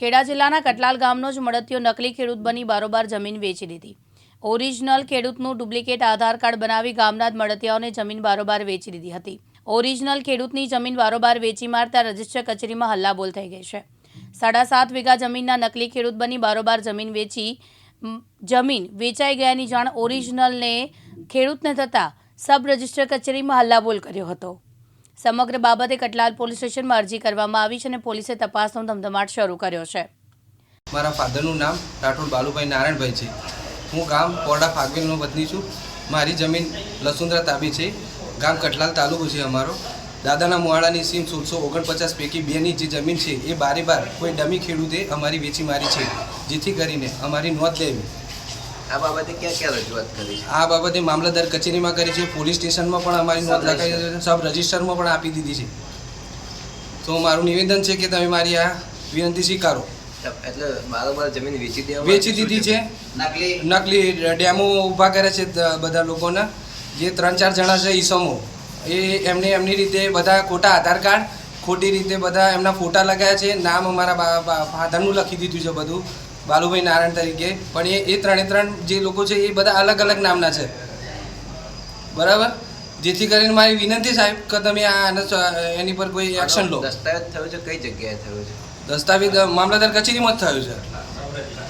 ખેડા જિલ્લાના કટલાલ ગામનો જ મળતિયો નકલી ખેડૂત બની બારોબાર જમીન વેચી દીધી। ઓરિજિનલ ખેડૂતનું ડુપ્લિકેટ આધાર કાર્ડ બનાવી ગામના જ મળતિયાઓને જમીન બારોબાર વેચી દીધી હતી। ઓરિજિનલ ખેડૂતની જમીન બારોબાર વેચી મારતા રજિસ્ટર કચેરીમાં હલ્લાબોલ થઈ ગઈ છે। 7.5 વીઘા જમીનના નકલી ખેડૂત બની બારોબાર જમીન વેચાઈ ગયાની જાણ ઓરિજિનલને ખેડૂતને થતાં સબ રજિસ્ટર કચેરીમાં હલ્લાબોલ કર્યો હતો। સમગ્ર બાબતે કટલાલ પોલીસ સ્ટેશનમાં અરજી કરવામાં આવી છે અને પોલીસે તપાસનો ધમધમાટ શરૂ કર્યો છે। મારા ફાધરનું નામ રાઠોડ બાલુભાઈ નારાયણભાઈ છે। હું ગામ પોરડા ફાગવેલનો વતની છું। મારી જમીન લસુંદરા તાબી છે। ગામ કટલાલ તાલુકો છે અમારો। દાદાના મુવાડાની સીમ 1649 પૈકી 2ની જે જમીન છે એ બારે બાર કોઈ ડમી ખેડૂતે અમારી વેચી મારી છે, જેથી કરીને અમારી નોંધ લેવી। આ બાબતે ક્યાં રજૂઆત કરી? આ બાબતે મામલતદાર કચેરીમાં કરી છે, પોલીસ સ્ટેશનમાં પણ અમારી નોંધ લખાઈ છે, સબ રજિસ્ટરમાં પણ આપી દીધી છે। તો મારું નિવેદન છે કે તમે મારી આ વિનંતી સ્વીકારો। એટલે બારોબાર જમીન વેચી દીધી છે। નકલી ડેમો ઊભા કરે છે બધા લોકોના, જે 3-4 જણા છે ઈસમો, એ એમની રીતે બધા ખોટા આધાર કાર્ડ, ખોટી રીતે બધા એમના ફોટા લગાવ્યા છે। નામ અમારા ફાધરનું લખી દીધું છે બધું, બાલુભાઈ નારાયણ તરીકે, પણ એ 3 જે લોકો છે એ બધા અલગ અલગ નામના છે, બરાબર। જેથી કરીને મારી વિનંતી સાહેબ કે તમે એની પર કોઈ એક્શન લો। દસ્તાવેજ થયો છે કઈ જગ્યાએ થયો છે? દસ્તાવેજ મામલતદાર કચેરીમાં જ થયો છે,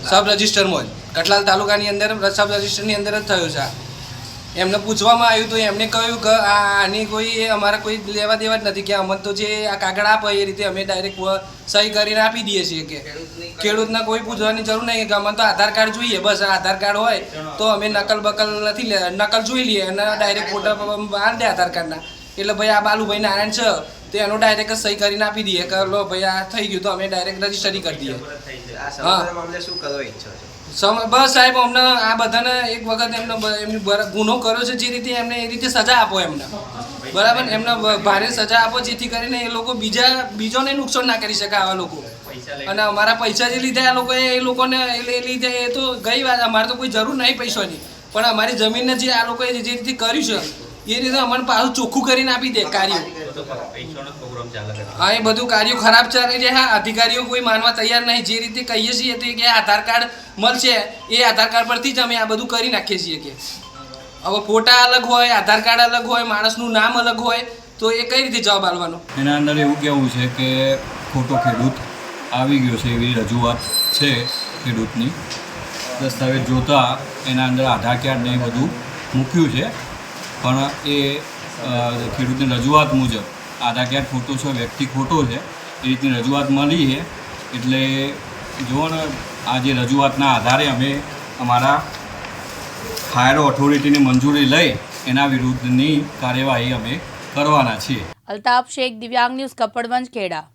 સબ રજિસ્ટરમાં જ, કટલાલ તાલુકાની અંદર સબ રજિસ્ટરની અંદર જ થયો છે। એમને પૂછવામાં આવ્યું તો એમને કહ્યું કે આની કોઈ અમારા કોઈ લેવા દેવા જ નથી, કે અમને તો જે આ કાગળ આપે એ રીતે અમે ડાયરેક્ટ સહી કરીને આપી દઈએ છીએ। કે ખેડૂતને કોઈ પૂછવાની જરૂર નહીં, કે અમને તો આધાર કાર્ડ જોઈએ, બસ આધાર કાર્ડ હોય તો અમે નકલ નથી નકલ જોઈ લઈએ અને ડાયરેક્ટ ફોટા બાંધી દે આધાર કાર્ડના, એટલે ભાઈ આ બાલુભાઈ નારાયણ છે તો એનો ડાયરેક્ટ જ સહી કરીને આપી દઈએ કે લો ભાઈ આ થઈ ગયું, તો અમે ડાયરેક્ટ રજીસ્ટરી કરી દઈએ। હા, મામલે શું કરવા ઈચ્છો છો? બસ સાહેબ, અમને આ બધાને એક વખત એમની ગુનો કર્યો છે જે રીતે એમને એ રીતે સજા આપો એમને, બરાબર, એમને ભારે સજા આપો, જેથી કરીને એ લોકો બીજોને નુકસાન ના કરી શકે આવા લોકો। અને અમારા પૈસા જે લીધા એ લોકોને લીધે એ તો ગઈ વાત, અમારે તો કોઈ જરૂર નહીં પૈસાની, પણ અમારી જમીનને જે આ લોકોએ જે રીતે કર્યું છે એ રીતે અમને પાછું ચોખ્ખું કરીને આપી દે કાર્યો। હા, એ બધું કાર્યો ખરાબ ચાલે છે। હા, અધિકારીઓ કોઈ માનવા તૈયાર નહીં। જે રીતે કહીએ છીએ તો કે આધાર કાર્ડ મળશે, એ આધાર કાર્ડ પરથી જ અમે આ બધું કરી નાખીએ છીએ। કે હવે ફોટા અલગ હોય, આધાર કાર્ડ અલગ હોય, માણસનું નામ અલગ હોય, તો એ કઈ રીતે જવાબ આપવાનો? એના અંદર એવું કહેવું છે કે ખોટો ખેડૂત આવી ગયો છે એવી રજૂઆત છે ખેડૂતની। દસ્તાવેજ જોતા એના અંદર આધાર કાર્ડ ને બધું મૂક્યું છે, પણ એ ખેડૂતની રજૂઆત મુજબ આધાર કાર્ડ ખોટો છે, વ્યક્તિ ખોટો છે, એ રીતની રજૂઆત મળી છે। એટલે જુઓ ને, આ જે રજૂઆતના આધારે અમે અમારા હાયર ઓથોરિટીની મંજૂરી લઈ એના વિરુદ્ધની કાર્યવાહી અમે કરવાના છીએ। અલ્તાફ શેખ, દિવ્યાંગ ન્યૂઝ, કપડવંજ, ખેડા।